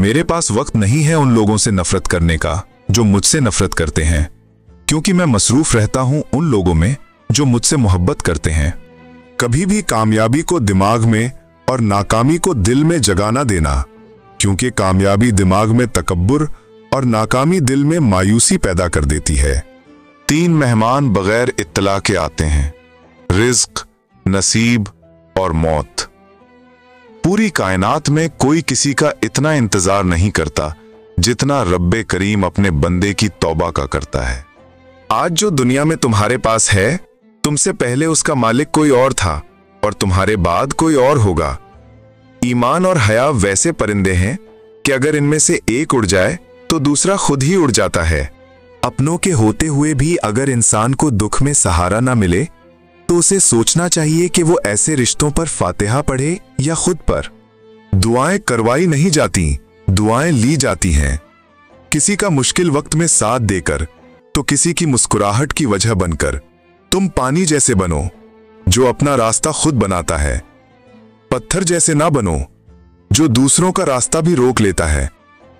मेरे पास वक्त नहीं है उन लोगों से नफरत करने का जो मुझसे नफरत करते हैं, क्योंकि मैं मसरूफ रहता हूं उन लोगों में जो मुझसे मोहब्बत करते हैं। कभी भी कामयाबी को दिमाग में और नाकामी को दिल में जगा ना देना, क्योंकि कामयाबी दिमाग में तकब्बुर और नाकामी दिल में मायूसी पैदा कर देती है। 3 मेहमान बगैर इत्तला के आते हैं, रिज्क, नसीब और मौत। पूरी कायनात में कोई किसी का इतना इंतजार नहीं करता जितना रब्बे करीम अपने बंदे की तौबा का करता है। आज जो दुनिया में तुम्हारे पास है, तुमसे पहले उसका मालिक कोई और था और तुम्हारे बाद कोई और होगा। ईमान और हया वैसे परिंदे हैं कि अगर इनमें से एक उड़ जाए तो दूसरा खुद ही उड़ जाता है। अपनों के होते हुए भी अगर इंसान को दुख में सहारा ना मिले तो उसे सोचना चाहिए कि वो ऐसे रिश्तों पर फातिहा पढ़े या खुद पर। दुआएं करवाई नहीं जाती, दुआएं ली जाती हैं। किसी का मुश्किल वक्त में साथ देकर तो किसी की मुस्कुराहट की वजह बनकर तुम पानी जैसे बनो जो अपना रास्ता खुद बनाता है। पत्थर जैसे ना बनो जो दूसरों का रास्ता भी रोक लेता है।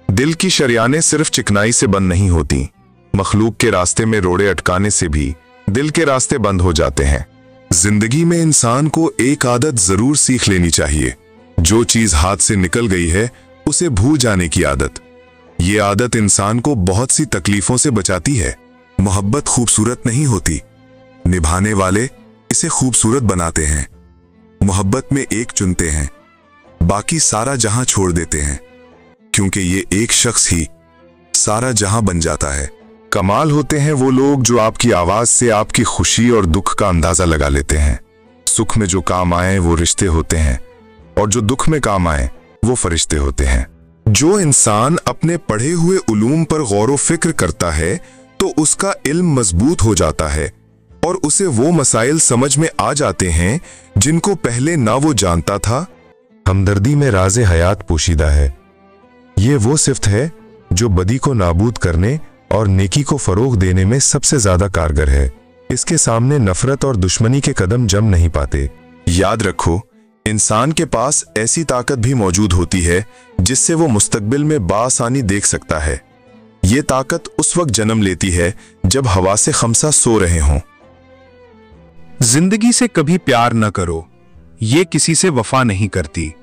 दिल की शरियानें सिर्फ चिकनाई से बंद नहीं होती, मखलूक के रास्ते में रोड़े अटकाने से भी दिल के रास्ते बंद हो जाते हैं। जिंदगी में इंसान को एक आदत जरूर सीख लेनी चाहिए। जो चीज हाथ से निकल गई है उसे भूल जाने की आदत। ये आदत इंसान को बहुत सी तकलीफों से बचाती है। मोहब्बत खूबसूरत नहीं होती, निभाने वाले इसे खूबसूरत बनाते हैं। मोहब्बत में एक चुनते हैं, बाकी सारा जहां छोड़ देते हैं, क्योंकि ये एक शख्स ही सारा जहां बन जाता है। कमाल होते हैं वो लोग जो आपकी आवाज से आपकी खुशी और दुख का अंदाजा लगा लेते हैं। सुख में जो काम आए वो रिश्ते होते हैं और जो दुख में काम आए वो फरिश्ते होते हैं। जो इंसान अपने पढ़े हुए उलूम पर गौर व फिक्र करता है तो उसका इल्म मजबूत हो जाता है और उसे वो मसाइल समझ में आ जाते हैं जिनको पहले ना वो जानता था। हमदर्दी में राज़े हयात पोशीदा है। ये वो सिफ्त है जो बदी को नाबूद करने और नेकी को फरोग देने में सबसे ज्यादा कारगर है। इसके सामने नफरत और दुश्मनी के कदम जम नहीं पाते। याद रखो, इंसान के पास ऐसी ताकत भी मौजूद होती है जिससे वो मुस्तकबिल में बाआसानी देख सकता है। ये ताकत उस वक्त जन्म लेती है जब हवासे खमसा सो रहे हों। जिंदगी से कभी प्यार न करो, ये किसी से वफा नहीं करती।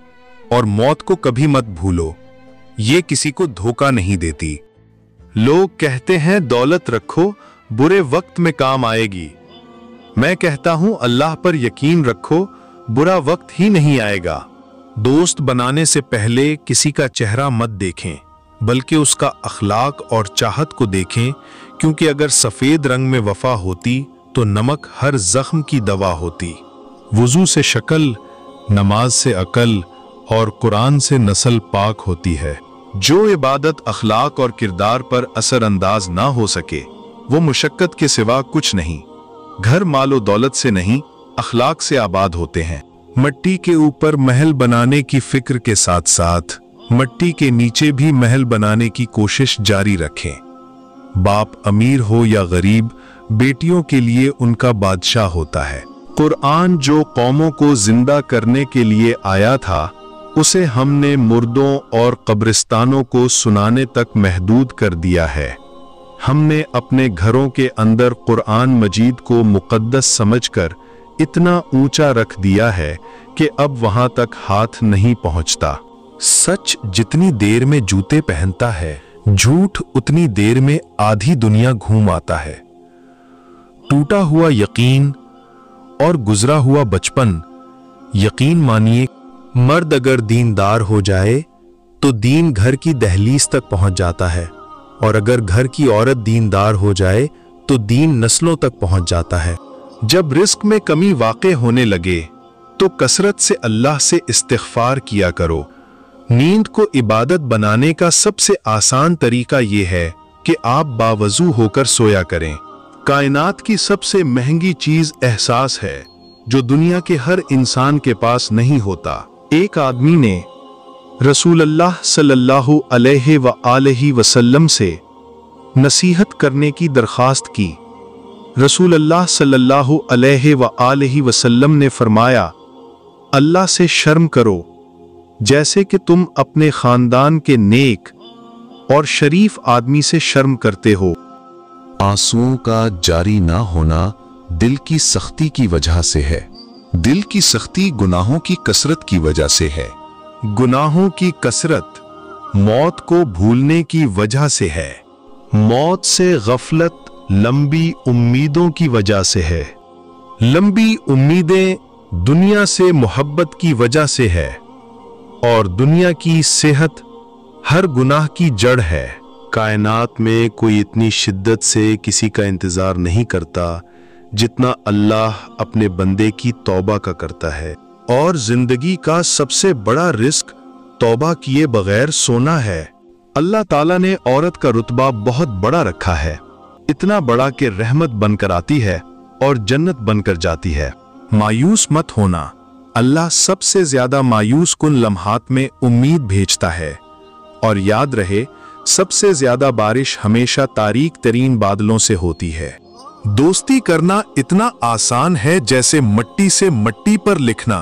और मौत को कभी मत भूलो, ये किसी को धोखा नहीं देती। लोग कहते हैं दौलत रखो, बुरे वक्त में काम आएगी। मैं कहता हूं अल्लाह पर यकीन रखो, बुरा वक्त ही नहीं आएगा। दोस्त बनाने से पहले किसी का चेहरा मत देखें, बल्कि उसका अखलाक और चाहत को देखें, क्योंकि अगर सफेद रंग में वफा होती तो नमक हर जख्म की दवा होती। वुजू से शक्ल, नमाज से अकल और कुरान से नस्ल पाक होती है। जो इबादत अखलाक और किरदार पर असर अंदाज ना हो सके वो मुशक्कत के सिवा कुछ नहीं। घर मालो दौलत से नहीं, अखलाक से आबाद होते हैं। मट्टी के ऊपर महल बनाने की फिक्र के साथ साथ मट्टी के नीचे भी महल बनाने की कोशिश जारी रखें। बाप अमीर हो या गरीब, बेटियों के लिए उनका बादशाह होता है। कुरान जो कौमों को जिंदा करने के लिए आया था, उसे हमने मुर्दों और कब्रिस्तानों को सुनाने तक महदूद कर दिया है। हमने अपने घरों के अंदर कुरान मजीद को मुकद्दस समझकर इतना ऊंचा रख दिया है कि अब वहां तक हाथ नहीं पहुंचता। सच जितनी देर में जूते पहनता है, झूठ उतनी देर में आधी दुनिया घूम आता है। टूटा हुआ यकीन और गुजरा हुआ बचपन। यकीन मानिए, मर्द अगर दीनदार हो जाए तो दीन घर की दहलीज तक पहुंच जाता है, और अगर घर की औरत दीनदार हो जाए तो दीन नस्लों तक पहुंच जाता है। जब रिस्क में कमी वाक़े होने लगे तो कसरत से अल्लाह से इस्तिग़फ़ार किया करो। नींद को इबादत बनाने का सबसे आसान तरीका यह है कि आप बावजू होकर सोया करें। कायनात की सबसे महंगी चीज एहसास है, जो दुनिया के हर इंसान के पास नहीं होता। एक आदमी ने रसूलुल्लाह सल्लल्लाहु अलैहि वसल्लम से नसीहत करने की दरखास्त की। रसूलुल्लाह सल्लल्लाहु अलैहि वसल्लम ने फरमाया, अल्लाह से शर्म करो जैसे कि तुम अपने खानदान के नेक और शरीफ आदमी से शर्म करते हो। आंसुओं का जारी ना होना दिल की सख्ती की वजह से है। दिल की सख्ती गुनाहों की कसरत की वजह से है। गुनाहों की कसरत मौत को भूलने की वजह से है। मौत से गफलत लंबी उम्मीदों की वजह से है। लंबी उम्मीदें दुनिया से मोहब्बत की वजह से है, और दुनिया की सेहत हर गुनाह की जड़ है। कायनात में कोई इतनी शिद्दत से किसी का इंतजार नहीं करता जितना अल्लाह अपने बंदे की तौबा का करता है। और जिंदगी का सबसे बड़ा रिस्क तौबा किए बगैर सोना है। अल्लाह ताला ने औरत का रुतबा बहुत बड़ा रखा है, इतना बड़ा कि रहमत बनकर आती है और जन्नत बनकर जाती है। मायूस मत होना, अल्लाह सबसे ज्यादा मायूस कुन लम्हात में उम्मीद भेजता है। और याद रहे, सबसे ज्यादा बारिश हमेशा तारीक तरीन बादलों से होती है। दोस्ती करना इतना आसान है जैसे मिट्टी से मिट्टी पर लिखना,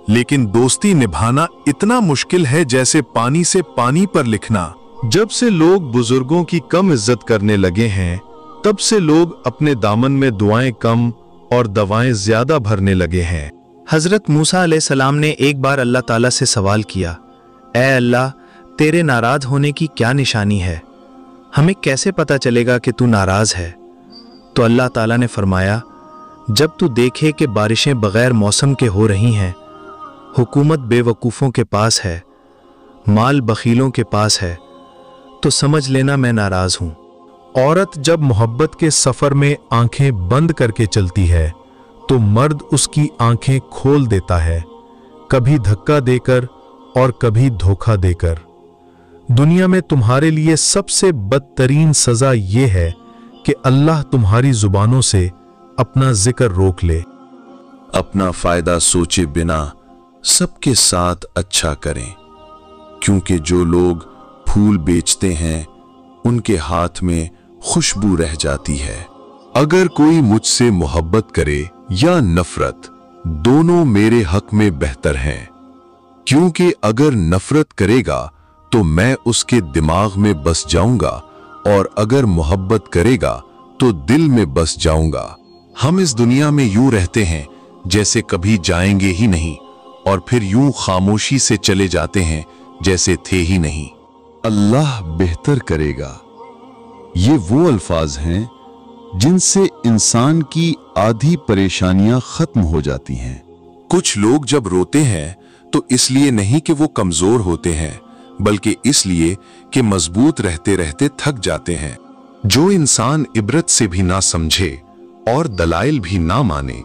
लेकिन दोस्ती निभाना इतना मुश्किल है जैसे पानी से पानी पर लिखना। जब से लोग बुजुर्गों की कम इज्जत करने लगे हैं, तब से लोग अपने दामन में दुआएं कम और दवाएं ज्यादा भरने लगे हैं। हजरत मूसा अलैहिस्सलाम ने एक बार अल्लाह ताला से सवाल किया, ऐ अल्लाह, तेरे नाराज होने की क्या निशानी है? हमें कैसे पता चलेगा कि तू नाराज है? तो अल्लाह ताला ने फरमाया, जब तू देखे कि बारिशें बगैर मौसम के हो रही हैं, हुकूमत बेवकूफ़ों के पास है, माल बखीलों के पास है, तो समझ लेना मैं नाराज हूं। औरत जब मोहब्बत के सफर में आंखें बंद करके चलती है तो मर्द उसकी आंखें खोल देता है, कभी धक्का देकर और कभी धोखा देकर। दुनिया में तुम्हारे लिए सबसे बदतरीन सजा यह है कि अल्लाह तुम्हारी जुबानों से अपना जिक्र रोक ले। अपना फायदा सोचे बिना सबके साथ अच्छा करें, क्योंकि जो लोग फूल बेचते हैं उनके हाथ में खुशबू रह जाती है। अगर कोई मुझसे मोहब्बत करे या नफरत, दोनों मेरे हक में बेहतर हैं, क्योंकि अगर नफरत करेगा तो मैं उसके दिमाग में बस जाऊंगा, और अगर मोहब्बत करेगा तो दिल में बस जाऊंगा। हम इस दुनिया में यूं रहते हैं जैसे कभी जाएंगे ही नहीं, और फिर यूं खामोशी से चले जाते हैं जैसे थे ही नहीं। अल्लाह बेहतर करेगा, ये वो अल्फाज हैं जिनसे इंसान की आधी परेशानियां खत्म हो जाती हैं। कुछ लोग जब रोते हैं तो इसलिए नहीं कि वो कमजोर होते हैं, बल्कि इसलिए कि मजबूत रहते रहते थक जाते हैं। जो इंसान इबरत से भी ना समझे और दलाइल भी ना माने,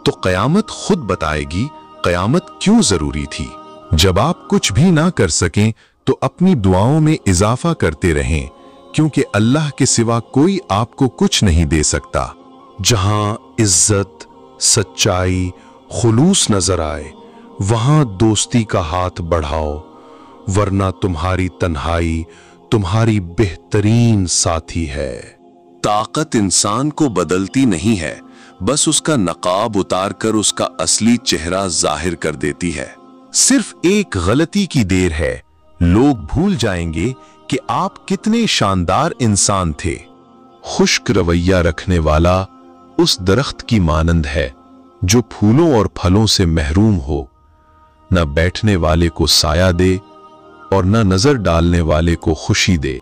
तो कयामत खुद बताएगी कयामत क्यों जरूरी थी। जब आप कुछ भी ना कर सकें तो अपनी दुआओं में इजाफा करते रहें, क्योंकि अल्लाह के सिवा कोई आपको कुछ नहीं दे सकता। जहां इज्जत, सच्चाई, खुलूस नजर आए, वहां दोस्ती का हाथ बढ़ाओ, वरना तुम्हारी तन्हाई तुम्हारी बेहतरीन साथी है। ताकत इंसान को बदलती नहीं है, बस उसका नकाब उतार कर उसका असली चेहरा जाहिर कर देती है। सिर्फ एक गलती की देर है, लोग भूल जाएंगे कि आप कितने शानदार इंसान थे। खुश्क रवैया रखने वाला उस दरख्त की मानंद है जो फूलों और फलों से महरूम हो, न बैठने वाले को साया दे और न नजर डालने वाले को खुशी दे।